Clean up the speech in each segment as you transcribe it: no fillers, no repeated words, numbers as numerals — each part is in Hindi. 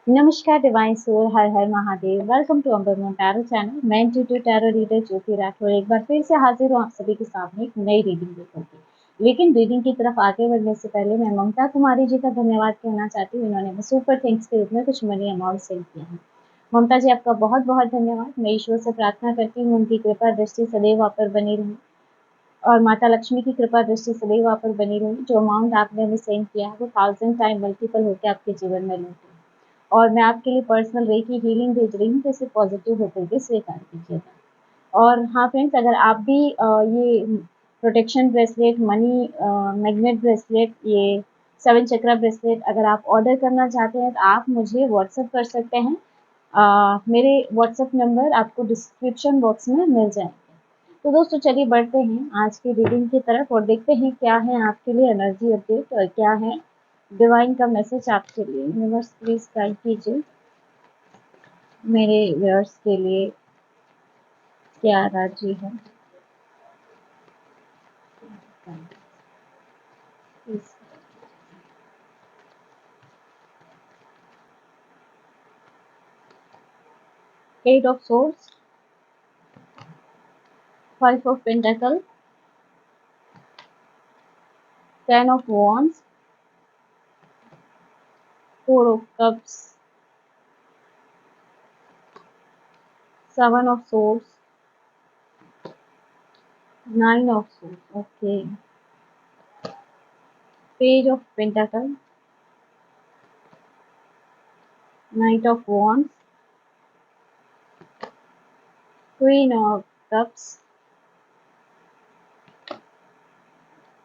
नमस्कार divine soul, Har Har Mahadev. Welcome to Amber Moon tarot channel. मैं intuitive tarot reader Jyoti Rathore एक बार फिर से हाजिर हूँ आप सभी के सामने एक नई रीडिंग लेकर के। लेकिन रीडिंग की तरफ आगे बढ़ने से पहले मैं ममता कुमारी जी का धन्यवाद कहना चाहती हूँ। इन्होंने मुझे सुपर थैंक्स के रूप में कुछ मनी अमाउंट सेंड किया है। ममता जी, आपका बहुत बहुत धन्यवाद। मैं ईश्वर से प्रार्थना करती हूँ उनकी कृपा दृष्टि सदैव आप पर बनी रही और माता लक्ष्मी की कृपा दृष्टि सदैव आप पर बनी रही। जो अमाउंट आपने हमें सेंड किया है वो 1000 टाइम मल्टीपल होकर आपके जीवन में लौटे। और मैं आपके लिए पर्सनल वे की हीलिंग भेज रही हूँ, तो इसे पॉजिटिव होकर के स्वीकार कीजिएगा। और हाँ फ्रेंड्स, अगर आप भी ये protection bracelet, money magnet bracelet, ये 7 चक्रा ब्रेसलेट अगर आप ऑर्डर करना चाहते हैं तो आप मुझे व्हाट्सएप कर सकते हैं। मेरे व्हाट्सएप नंबर आपको डिस्क्रिप्शन बॉक्स में मिल जाएंगे। तो दोस्तों चलिए बढ़ते हैं आज की रीडिंग की तरफ और देखते हैं क्या है आपके लिए एनर्जी अपडेट और क्या है डिवाइन का मैसेज आपके लिए। यूनिवर्स प्लीज गाइड कीजिए मेरे व्यूअर्स के लिए क्या राजी है। Eight of swords, 5 of pentacle, 10 of wands, 4 of cups, 7 of swords, 9 of swords, okay, page of pentacle, knight of wands, queen of cups,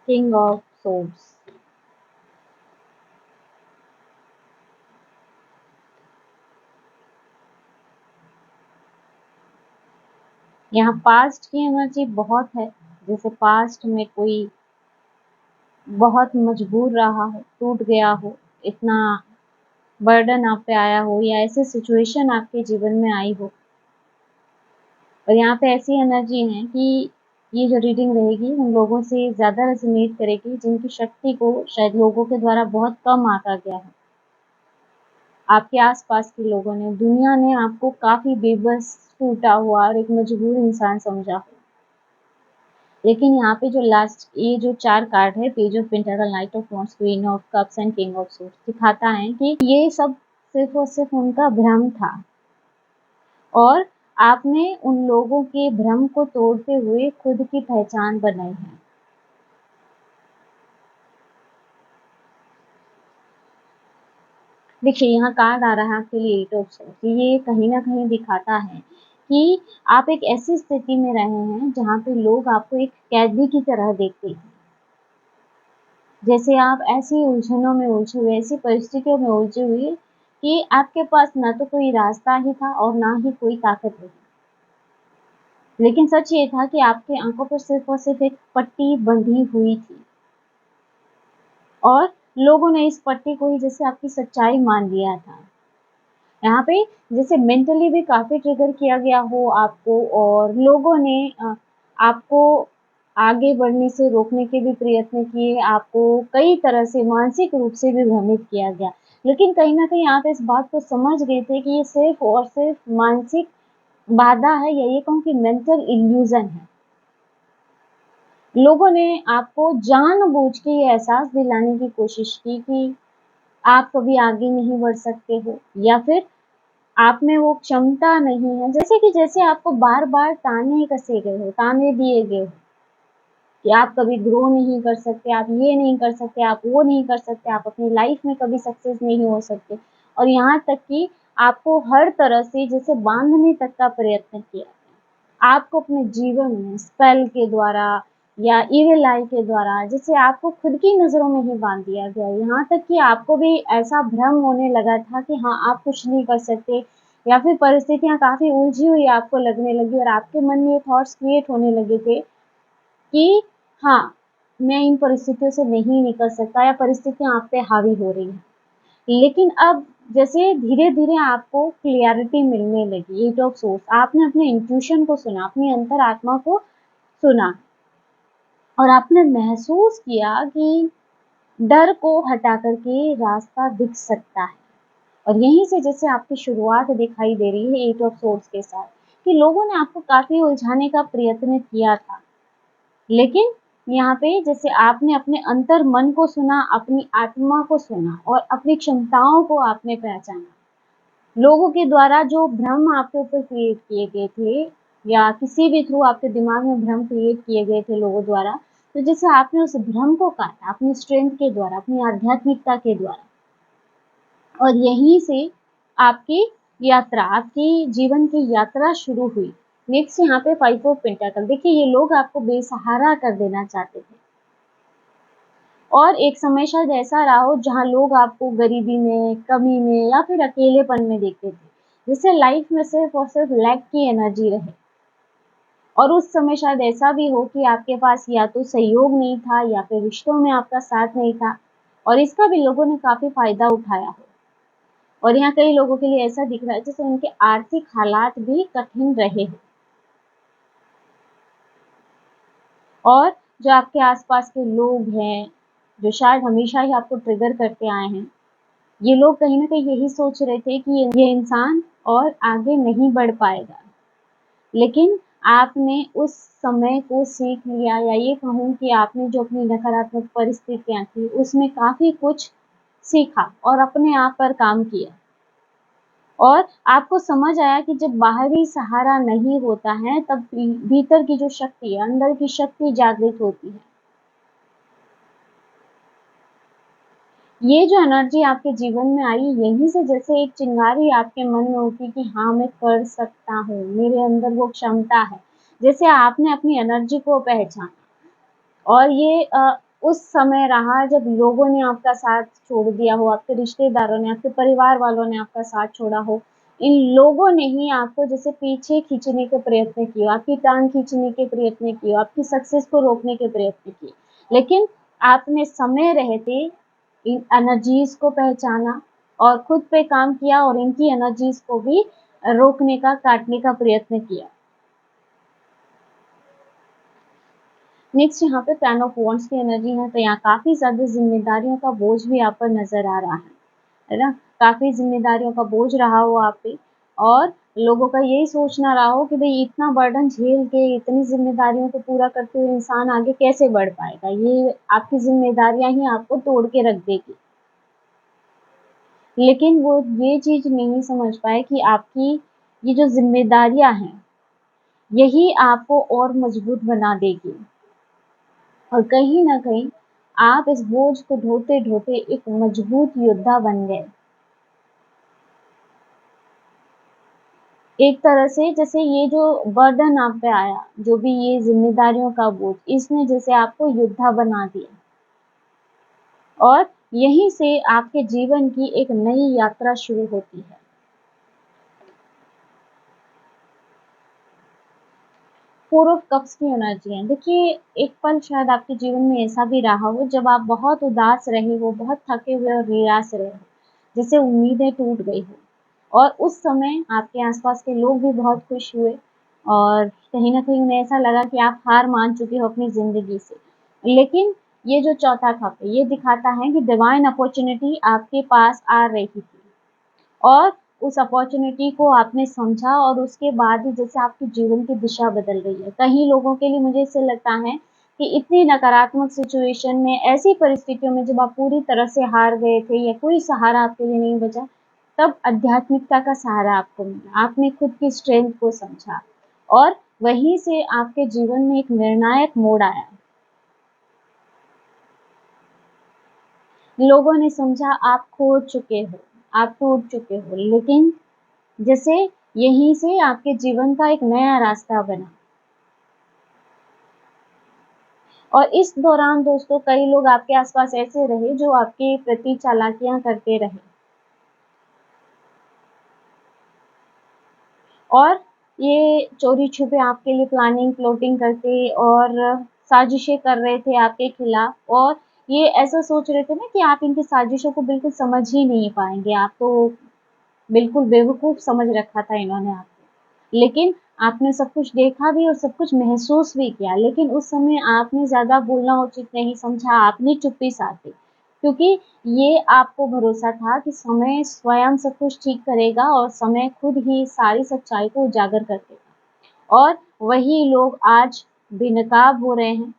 king of swords। यहाँ पास्ट की एनर्जी बहुत है, जैसे पास्ट में कोई बहुत मजबूर रहा हो, टूट गया हो, इतना बर्डन आप पे आया हो या ऐसी सिचुएशन आपके जीवन में आई हो। और यहाँ पे ऐसी एनर्जी है कि ये जो रीडिंग रहेगी उन लोगों से ज़्यादा रेजोनेट करेगी जिनकी शक्ति को शायद लोगों के द्वारा बहुत कम आंका गया है। आपके आसपास के लोगों ने, दुनिया ने आपको काफ़ी बेबस, टूटा हुआ और एक मजबूर इंसान समझा हो। लेकिन यहाँ पे जो लास्ट ये जो 4 कार्ड है, page of pentacle, knight of wands, queen of cups and king of swords, दिखाता है कि ये सब सिर्फ और सिर्फ उनका भ्रम था और आपने उन लोगों के भ्रम को तोड़ते हुए खुद की पहचान बनाई है। देखिए यहाँ कार्ड आ रहा है आपके लिए एट ऑफ सोर्ड्स। ये कहीं ना कहीं दिखाता है कि आप एक ऐसी स्थिति में रहे हैं जहाँ पे लोग आपको एक कैदी की तरह देखते हैं। जैसे आप ऐसी उलझनों में उलझे हुए, ऐसी परिस्थितियों में उलझे हुए कि आपके पास ना तो कोई रास्ता ही था और ना ही कोई ताकत रही। लेकिन सच ये था कि आपके आंखों पर सिर्फ और सिर्फ एक पट्टी बंधी हुई थी और लोगों ने इस पट्टी को ही जैसे आपकी सच्चाई मान लिया था। यहाँ पे जैसे मेंटली भी काफी ट्रिगर किया गया हो आपको और लोगों ने आपको आगे बढ़ने से रोकने के भी प्रयत्न किए, आपको कई तरह से मानसिक रूप से भी भ्रमित किया गया। लेकिन कहीं ना कहीं आप इस बात को समझ गए थे कि ये सिर्फ और सिर्फ मानसिक बाधा है या ये कहूँ कि मेंटल इल्यूजन है। लोगों ने आपको जानबूझ के ये एहसास दिलाने की कोशिश की कि आप कभी आगे नहीं बढ़ सकते हो या फिर आप में वो क्षमता नहीं है। जैसे आपको बार-बार ताने कसे गए हो, ताने दिए गए हो कि आप कभी ग्रो नहीं कर सकते, आप ये नहीं कर सकते, आप वो नहीं कर सकते, आप अपनी लाइफ में कभी सक्सेस नहीं हो सकते। और यहाँ तक कि आपको हर तरह से जैसे बाँधने तक का प्रयत्न किया। आपको अपने जीवन में स्पेल के द्वारा या इविल आई के द्वारा जैसे आपको खुद की नज़रों में ही बांध दिया गया। यहाँ तक कि आपको भी ऐसा भ्रम होने लगा था कि हाँ, आप कुछ नहीं कर सकते या फिर परिस्थितियाँ काफ़ी उलझी हुई आपको लगने लगी और आपके मन में ये थॉट्स क्रिएट होने लगे थे कि हाँ, मैं इन परिस्थितियों से नहीं निकल सकता या परिस्थितियाँ आप पे हावी हो रही हैं। लेकिन अब जैसे धीरे-धीरे आपको क्लैरिटी मिलने लगी, एट ऑफ सोर्स, आपने अपने इंट्यूशन को सुना, अपनी अंतरात्मा को सुना और आपने महसूस किया कि डर को हटा कर के रास्ता दिख सकता है और यहीं से जैसे आपकी शुरुआत दिखाई दे रही है 8 ऑफ सोर्ड्स के साथ, कि लोगों ने आपको काफ़ी उलझाने का प्रयत्न किया था। लेकिन यहाँ पे जैसे आपने अपने अंतर मन को सुना, अपनी आत्मा को सुना और अपनी क्षमताओं को आपने पहचाना। लोगों के द्वारा जो भ्रम आपके ऊपर क्रिएट किए गए थे या किसी भी थ्रू आपके दिमाग में भ्रम क्रिएट किए गए थे लोगों द्वारा, तो जैसे आपने उस भ्रम को काटा अपनी स्ट्रेंथ के द्वारा, अपनी आध्यात्मिकता के द्वारा, और यहीं से आपकी यात्रा, आपकी जीवन की यात्रा शुरू हुई। नेक्स्ट यहाँ पे 5 ऑफ पेंटाकल, देखिए ये लोग आपको बेसहारा कर देना चाहते थे और एक समय शायद ऐसा रहा हो जहाँ लोग आपको गरीबी में, कमी में या फिर अकेलेपन में देखते थे, जिससे लाइफ में सिर्फ और सिर्फ लैक की एनर्जी रहे। और उस समय शायद ऐसा भी हो कि आपके पास या तो सहयोग नहीं था या फिर रिश्तों में आपका साथ नहीं था, और इसका भी लोगों ने काफी फायदा उठाया हो। और यहाँ कई लोगों के लिए ऐसा दिख रहा है जैसे उनके आर्थिक हालात भी कठिन रहे हो, और जो आपके आसपास के लोग हैं जो शायद हमेशा ही आपको ट्रिगर करते आए हैं, ये लोग कहीं ना कहीं यही सोच रहे थे कि ये इंसान और आगे नहीं बढ़ पाएगा। लेकिन आपने उस समय को सीख लिया, या ये कहूँ कि आपने जो अपनी नकारात्मक परिस्थितियां थी उसमें काफी कुछ सीखा और अपने आप पर काम किया, और आपको समझ आया कि जब बाहरी सहारा नहीं होता है तब भीतर की जो शक्ति है, अंदर की शक्ति जागृत होती है। ये जो एनर्जी आपके जीवन में आई, यहीं से जैसे एक चिंगारी आपके मन में उठी कि हाँ मैं कर सकता हूँ, मेरे अंदर वो क्षमता है। जैसे आपने अपनी एनर्जी को पहचाना, और ये उस समय रहा जब लोगों ने आपका साथ छोड़ दिया हो, आपके रिश्तेदारों ने, आपके परिवार वालों ने आपका साथ छोड़ा हो। इन लोगों ने ही आपको जैसे पीछे खींचने के प्रयत्न किए, आपकी टांग खींचने के प्रयत्न किए, आपकी सक्सेस को रोकने के प्रयत्न किए। लेकिन आपने समय रहते इन एनर्जीज को पहचाना और खुद पे काम किया, और इनकी एनर्जीज को भी रोकने का, काटने का प्रयत्न किया। नेक्स्ट यहाँ पे 10 ऑफ वॉन्ड्स की एनर्जी है, तो यहाँ काफी ज्यादा जिम्मेदारियों का बोझ भी आप पर नजर आ रहा है ना। काफी जिम्मेदारियों का बोझ रहा हो आप पे, और लोगों का यही सोचना रहा हो कि भाई इतना बर्डन झेल के, इतनी जिम्मेदारियों को पूरा करते हुए इंसान आगे कैसे बढ़ पाएगा, ये आपकी जिम्मेदारियां ही आपको तोड़ के रख देगी। लेकिन वो ये चीज नहीं समझ पाए कि आपकी ये जो जिम्मेदारियां हैं, यही आपको और मजबूत बना देगी, और कहीं ना कहीं आप इस बोझ को ढोते ढोते एक मजबूत योद्धा बन गए। एक तरह से जैसे ये जो बर्डन आप पे आया, जो भी ये जिम्मेदारियों का बोझ, इसने जैसे आपको योद्धा बना दिया, और यहीं से आपके जीवन की एक नई यात्रा शुरू होती है। फोर ऑफ कप्स की एनर्जी है, देखिए एक पल शायद आपके जीवन में ऐसा भी रहा हो जब आप बहुत उदास रहे हो, बहुत थके हुए और निराश रहे हो, जैसे उम्मीदें टूट गई हो, और उस समय आपके आसपास के लोग भी बहुत खुश हुए, और कहीं ना कहीं उन्हें ऐसा लगा कि आप हार मान चुके हो अपनी जिंदगी से। लेकिन ये जो चौथा कप है, ये दिखाता है कि डिवाइन अपॉर्चुनिटी आपके पास आ रही थी, और उस अपॉर्चुनिटी को आपने समझा, और उसके बाद ही जैसे आपके जीवन की दिशा बदल रही है। कई लोगों के लिए मुझे इससे लगता है कि इतनी नकारात्मक सिचुएशन में, ऐसी परिस्थितियों में जब आप पूरी तरह से हार गए थे या कोई सहारा आपके लिए नहीं बचा, तब आध्यात्मिकता का सहारा आपको मिला, आपने खुद की स्ट्रेंथ को समझा, और वहीं से आपके जीवन में एक निर्णायक मोड़ आया। लोगों ने समझा आप खो चुके हो, आप टूट चुके हो, लेकिन जैसे यहीं से आपके जीवन का एक नया रास्ता बना। और इस दौरान दोस्तों कई लोग आपके आसपास ऐसे रहे जो आपके प्रति चालाकियां करते रहे, और ये चोरी छुपे आपके लिए प्लानिंग प्लॉटिंग करते और साजिशें कर रहे थे आपके खिलाफ, और ये ऐसा सोच रहे थे ना कि आप इनकी साजिशों को बिल्कुल समझ ही नहीं पाएंगे, आप तो बिल्कुल बेवकूफ समझ रखा था इन्होंने आपको। लेकिन आपने सब कुछ देखा भी और सब कुछ महसूस भी किया, लेकिन उस समय आपने ज्यादा बोलना उचित नहीं समझा, आपने चुप्पी साधी, क्योंकि ये आपको भरोसा था कि समय स्वयं सब कुछ ठीक करेगा और समय खुद ही सारी सच्चाई को उजागर कर देगा। और वही लोग आज बेनकाब हो रहे हैं।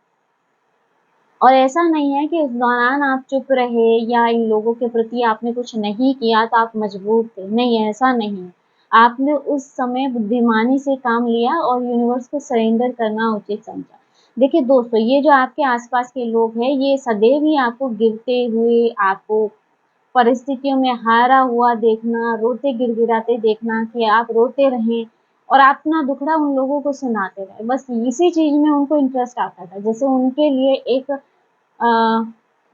और ऐसा नहीं है कि उस दौरान आप चुप रहे या इन लोगों के प्रति आपने कुछ नहीं किया तो आप मजबूर थे। नहीं, ऐसा नहीं है। आपने उस समय बुद्धिमानी से काम लिया और यूनिवर्स को सरेंडर करना उचित समझा। देखिए दोस्तों, ये जो आपके आसपास के लोग हैं, ये सदैव ही आपको गिरते हुए, आपको परिस्थितियों में हारा हुआ देखना, रोते गिड़गिड़ाते देखना कि आप रोते रहें और आप अपना दुखड़ा उन लोगों को सुनाते रहे। बस इसी चीज़ में उनको इंटरेस्ट आता था। जैसे उनके लिए एक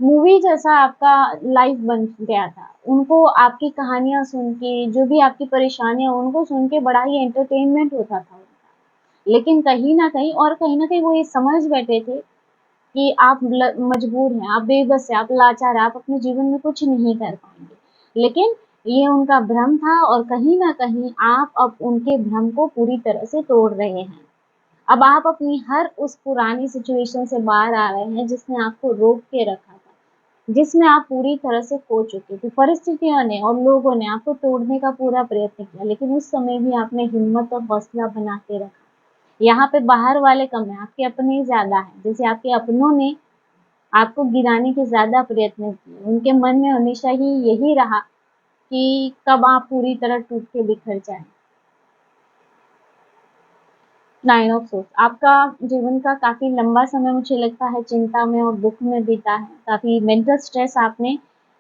मूवी जैसा आपका लाइफ बन गया था। उनको आपकी कहानियाँ सुन के, जो भी आपकी परेशानियाँ उनको सुन के बड़ा ही एंटरटेनमेंट होता था उनका। लेकिन कहीं न कहीं वो ये समझ बैठे थे कि आप मजबूर हैं, आप बेबस हैं, आप लाचार हैं, आप अपने जीवन में कुछ नहीं कर पाएँगे। लेकिन ये उनका भ्रम था और कहीं न कहीं आप अब उनके भ्रम को पूरी तरह से तोड़ रहे हैं। अब आप अपनी हर उस पुरानी सिचुएशन से बाहर आ रहे हैं जिसने आपको रोक के रखा था, जिसमें आप पूरी तरह से खो चुके थे। परिस्थितियों ने और लोगों ने आपको तोड़ने का पूरा प्रयत्न किया, लेकिन उस समय भी आपने हिम्मत और हौसला बना के रखा। यहाँ पे बाहर वाले कम हैं, आपके अपने ही ज़्यादा हैं। जैसे आपके अपनों ने आपको गिराने के ज़्यादा प्रयत्न किए। उनके मन में हमेशा ही यही रहा कि कब आप पूरी तरह टूट के बिखर जाएँ। 9 ऑफ सोर्स आपका जीवन का काफ़ी लंबा समय मुझे लगता है चिंता में और दुःख में बीता है। काफ़ी मेंटल स्ट्रेस आपने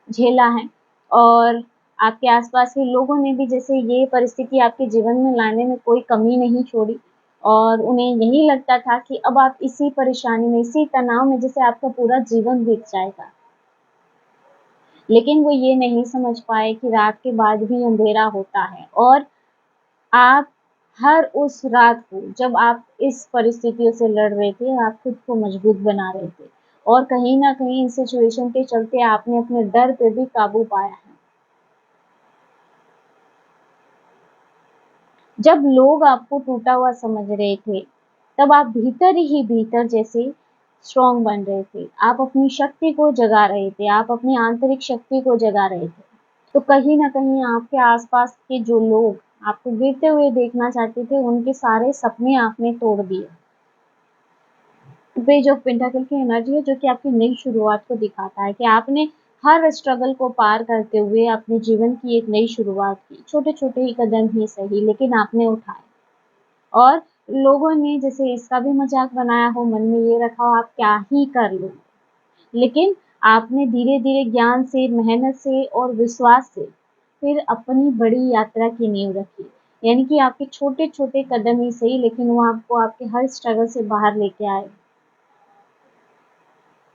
झेला है और आपके आस-पास के लोगों ने भी जैसे ये परिस्थिति आपके जीवन में लाने में कोई कमी नहीं छोड़ी और उन्हें यही लगता था कि अब आप इसी परेशानी में, इसी तनाव में जैसे आपका पूरा जीवन बीत जाएगा। लेकिन वो ये नहीं समझ पाए कि रात के बाद भी अंधेरा होता है और आप हर उस रात को जब आप इस परिस्थितियों से लड़ रहे थे, आप खुद को मजबूत बना रहे थे और कहीं न कहीं इन सिचुएशन के चलते आपने अपने डर पे भी काबू पाया है। जब लोग आपको टूटा हुआ समझ रहे थे, तब आप भीतर ही भीतर जैसे स्ट्रॉन्ग बन रहे थे। आप अपनी शक्ति को जगा रहे थे, आप अपनी आंतरिक शक्ति को जगा रहे थे। तो कहीं न कहीं आपके आस-पास के जो लोग आपको गिरते हुए देखना चाहते थे, उनके सारे सपने आपने तोड़ दिए। पेज ऑफ पेंटाकल की एनर्जी है जो कि आपकी नई शुरुआत को दिखाता है कि आपने हर स्ट्रगल को पार करते हुए अपने जीवन की एक नई शुरुआत की। छोटे-छोटे ही कदम ही सही, लेकिन आपने उठाए। और लोगों ने जैसे इसका भी मज़ाक बनाया हो, मन में ये रखा हो आप क्या ही कर लोगे। लेकिन आपने धीरे-धीरे ज्ञान से, मेहनत से और विश्वास से फिर अपनी बड़ी यात्रा की नींव रखी। यानी कि आपके छोटे-छोटे कदम ही सही, लेकिन वो आपको आपके हर स्ट्रगल से बाहर लेके आए।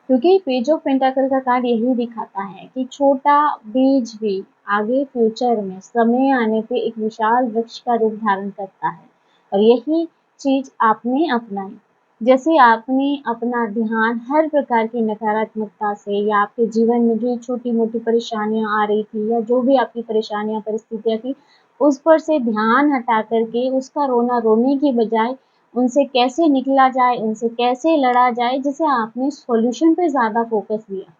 क्योंकि पेज ऑफ पेंटाकल का कार्ड यही दिखाता है कि छोटा बीज भी आगे फ्यूचर में समय आने पे एक विशाल वृक्ष का रूप धारण करता है और यही चीज आपने अपनाई। जैसे आपने अपना ध्यान हर प्रकार की नकारात्मकता से या आपके जीवन में जो छोटी मोटी परेशानियां आ रही थी या जो भी आपकी परेशानियां परिस्थितियां थी उस पर से ध्यान हटा करके उसका रोना रोने की बजाय उनसे कैसे निकला जाए, उनसे कैसे लड़ा जाए, जैसे आपने सॉल्यूशन पे ज़्यादा फ़ोकस दिया।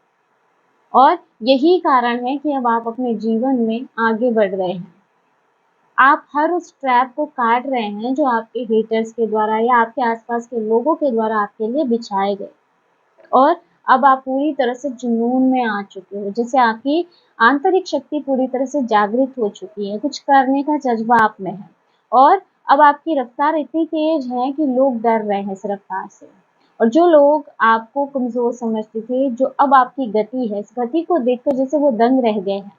और यही कारण है कि अब आप अपने जीवन में आगे बढ़ रहे हैं। आप हर उस ट्रैप को काट रहे हैं जो आपके हेटर्स के द्वारा या आपके आसपास के लोगों के द्वारा आपके लिए बिछाए गए। और अब आप पूरी तरह से जुनून में आ चुके हो, जैसे आपकी आंतरिक शक्ति पूरी तरह से जागृत हो चुकी है, कुछ करने का जज़्बा आप में है। और अब आपकी रफ़्तार इतनी तेज़ है कि लोग डर रहे हैं इस रफ़्तार से। और जो लोग आपको कमज़ोर समझते थे, जो अब आपकी गति है, इस गति को देखकर जैसे वो दंग रह गए हैं।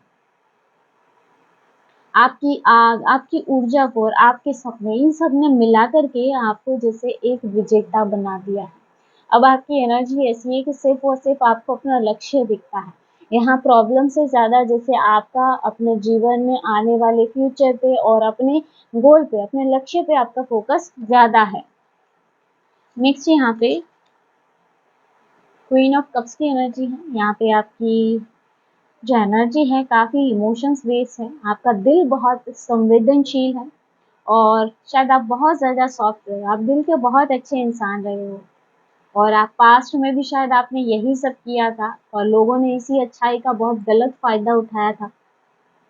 आपकी आग, आपकी ऊर्जा को और आपके सपने, इन सब ने मिला कर के आपको जैसे एक विजेता बना दिया है। अब आपकी एनर्जी ऐसी है कि सिर्फ़ और सिर्फ़ आपको अपना लक्ष्य दिखता है। यहाँ प्रॉब्लम से ज़्यादा जैसे आपका अपने जीवन में आने वाले फ्यूचर पे और अपने गोल पे, अपने लक्ष्य पे आपका फ़ोकस ज़्यादा है। नेक्स्ट यहाँ पे क्वीन ऑफ कप्स की एनर्जी है। यहाँ पे आपकी जो एनर्जी है काफ़ी इमोशंस बेस्ड है। आपका दिल बहुत संवेदनशील है और शायद आप बहुत ज़्यादा सॉफ्ट रहे हो। आप दिल के बहुत अच्छे इंसान रहे हो। और आप पास्ट में भी शायद आपने यही सब किया था और लोगों ने इसी अच्छाई का बहुत गलत फायदा उठाया था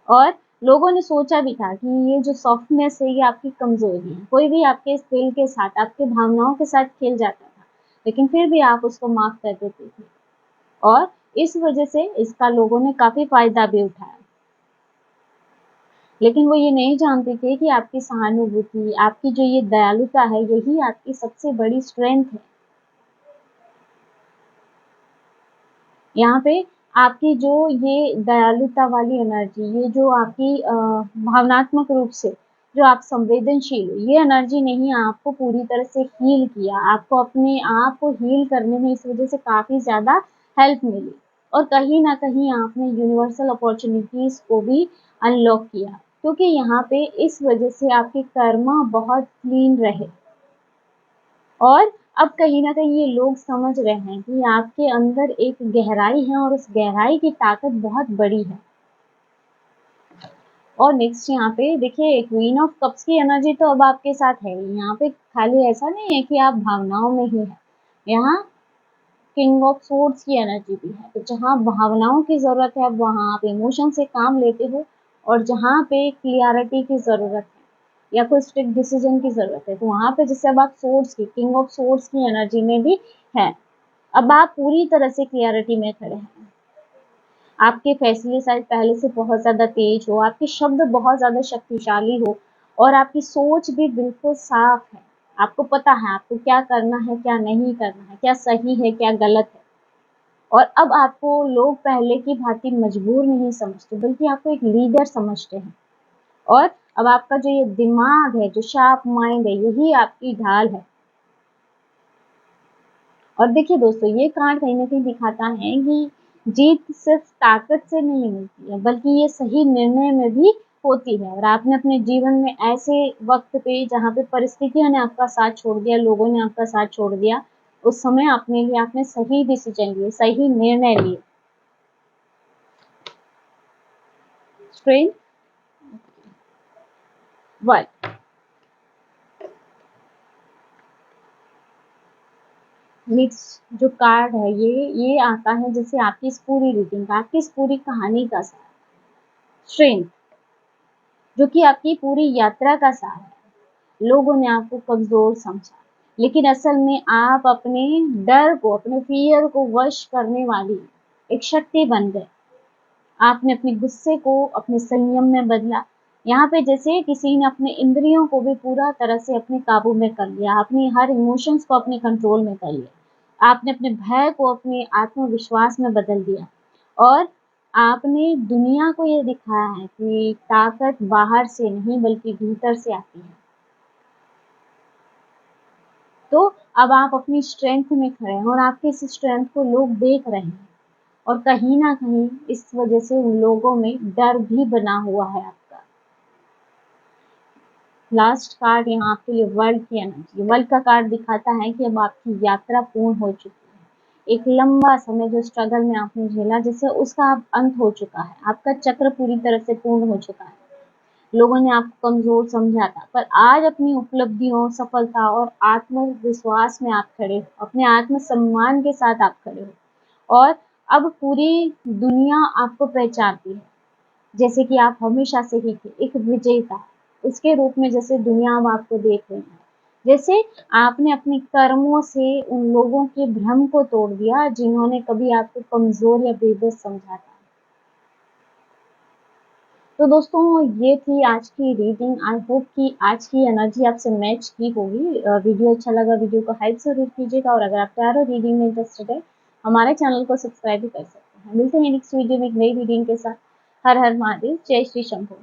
और लोगों ने सोचा भी था कि ये जो सॉफ्टनेस है ये आपकी कमजोरी है। कोई भी आपके इस दिल के साथ, आपके भावनाओं के साथ खेल जाता था, लेकिन फिर भी आप उसको माफ कर देते थे और इस वजह से इसका लोगों ने काफी फायदा भी उठाया। लेकिन वो ये नहीं जानते थे कि आपकी सहानुभूति, आपकी जो ये दयालुता है, यही आपकी सबसे बड़ी स्ट्रेंथ है। यहाँ पे आपकी जो ये दयालुता वाली एनर्जी, ये जो आपकी भावनात्मक रूप से जो आप संवेदनशील हो, ये एनर्जी ने ही आपको पूरी तरह से हील किया। आपको अपने आप को हील करने में इस वजह से काफ़ी ज़्यादा हेल्प मिली और कहीं न कहीं आपने यूनिवर्सल अपॉर्च्युनिटीज़ को भी अनलॉक किया, क्योंकि यहाँ पे इस वजह से आपके कर्मा बहुत क्लीन रहे और अब कहीं न कहीं ये लोग समझ रहे हैं कि आपके अंदर एक गहराई है और उस गहराई की ताकत बहुत बड़ी है। और नेक्स्ट यहाँ पे देखिए, क्वीन ऑफ कप्स की एनर्जी तो अब आपके साथ है। यहाँ पे खाली ऐसा नहीं है कि आप भावनाओं में ही हैं, यहाँ किंग ऑफ सोर्ड्स की एनर्जी भी है। तो जहाँ भावनाओं की ज़रूरत है, वहाँ आप इमोशन से काम लेते हो और जहाँ पे क्लियरिटी की ज़रूरत है या कोई स्ट्रिक्ट डिसीजन की ज़रूरत है, तो वहाँ पे जैसे अब आप सोर्ड्स की, किंग ऑफ सोर्ड्स की एनर्जी में भी है। अब आप पूरी तरह से क्लियरिटी में खड़े हैं। आपके फैसले शायद पहले से बहुत ज़्यादा तेज हो, आपके शब्द बहुत ज़्यादा शक्तिशाली हो और आपकी सोच भी बिल्कुल साफ है। आपको पता है आपको क्या करना है, क्या नहीं करना है, क्या सही है, क्या गलत है। और अब आपको लोग पहले की भांति मजबूर नहीं समझते, बल्कि आपको एक लीडर समझते हैं। और अब आपका जो ये दिमाग है, जो शार्प माइंड है, यही आपकी ढाल है। और देखिए दोस्तों, ये कार्ड कहीं न कहीं दिखाता है कि जीत सिर्फ ताकत से नहीं मिलती है, बल्कि ये सही निर्णय में भी होती है। और आपने अपने जीवन में ऐसे वक़्त पे जहाँ पे परिस्थितियों ने आपका साथ छोड़ दिया, लोगों ने आपका साथ छोड़ दिया, उस समय अपने लिए आपने सही डिसीज़न लिए, सही निर्णय लिए। स्ट्रेंथ 1। नेक्स्ट जो कार्ड है, ये आता है जैसे आपकी इस पूरी रीडिंग का, आपकी इस पूरी कहानी का सार। स्ट्रेंथ जो कि आपकी पूरी यात्रा का सार है। लोगों ने आपको कमज़ोर समझा, लेकिन असल में आप अपने डर को, अपने फ़ियर को वश करने वाली एक शक्ति बन गए। आपने अपने गुस्से को अपने संयम में बदला। यहाँ पे जैसे किसी ने अपने इंद्रियों को भी पूरा तरह से अपने काबू में कर लिया, अपनी हर इमोशंस को अपने कंट्रोल में कर लिया। आपने अपने भय को अपने आत्मविश्वास में बदल दिया और आपने दुनिया को ये दिखाया है कि ताकत बाहर से नहीं बल्कि भीतर से आती है। तो अब आप अपनी स्ट्रेंथ में खड़े हैं और आपके इस स्ट्रेंथ को लोग देख रहे हैं और कहीं न कहीं इस वजह से उन लोगों में डर भी बना हुआ है आपका। लास्ट कार्ड यहाँ आपके लिए वर्ल्ड की एनर्जी। वर्ल्ड का कार्ड दिखाता है कि अब आपकी यात्रा पूर्ण हो चुकी है। एक लंबा समय जो स्ट्रगल में आपने झेला, जैसे उसका अब अंत हो चुका है। आपका चक्र पूरी तरह से पूर्ण हो चुका है। लोगों ने आपको कमज़ोर समझा था, पर आज अपनी उपलब्धियों, सफलता और आत्मविश्वास में आप खड़े हो, अपने आत्मसम्मान के साथ आप खड़े हो और अब पूरी दुनिया आपको पहचानती है, जैसे कि आप हमेशा से ही थे, एक विजेता। उसके रूप में जैसे दुनिया अब आपको देख रही है। जैसे आपने अपने कर्मों से उन लोगों के भ्रम को तोड़ दिया, जिन्होंने कभी आपको कमज़ोर या बेबस समझा था। तो दोस्तों, ये थी आज की रीडिंग। आई होप कि आज की एनर्जी आपसे मैच की होगी। वीडियो अच्छा लगा, वीडियो को हाइप ज़रूर कीजिएगा और अगर आप टैरो रीडिंग में इंटरेस्टेड है, हमारे चैनल को सब्सक्राइब भी कर सकते हैं। मिलते हैं नेक्स्ट वीडियो में एक नई रीडिंग के साथ। हर हर महादेव, जय श्री शंभू।